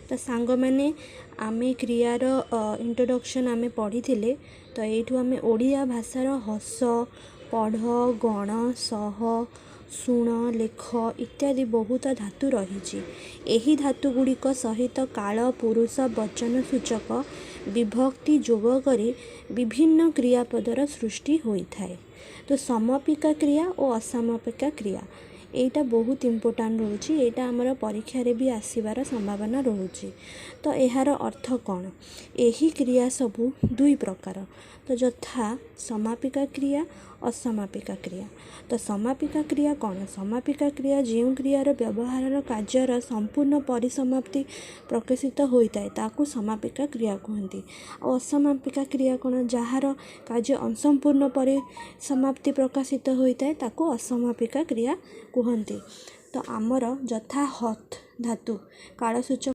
तो सांग मैंने आमे क्रियार इंट्रोडक्शन आमे पढ़ी थिले। तो यू आम ओडिया भाषार हस पढ़ गण सह शुण लेख इत्यादि बहुत धातु रही। यही धातु गुड़िक सहित काल पुरुष वचन सूचक विभक्ति जोग करी विभिन्न क्रियापदर सृष्टि होता है। तो समापिका क्रिया और असमापिका क्रिया एटा बहुत इम्पोर्टाट रोचे। यहाँ आमर परीक्षा रे भी आसबार संभावना रोचे। तो यार अर्थ कौन? यही क्रिया सबू दुई प्रकार। तो यथा समापिका क्रिया असमापिका क्रिया। तो समापिका क्रिया कौन? समापिका क्रिया जो क्रियार व्यवहार कार्यर संपूर्ण परिसमाप्ति प्रकाशित होता है ताकू समापिका क्रिया कहती। और असमापिका क्रिया कौन? जार कार्य असंपूर्ण परिसमाप्ति प्रकाशित होता है ताकू असमापिका क्रिया कहती। तो आमर यथा हत धातु कालसूचक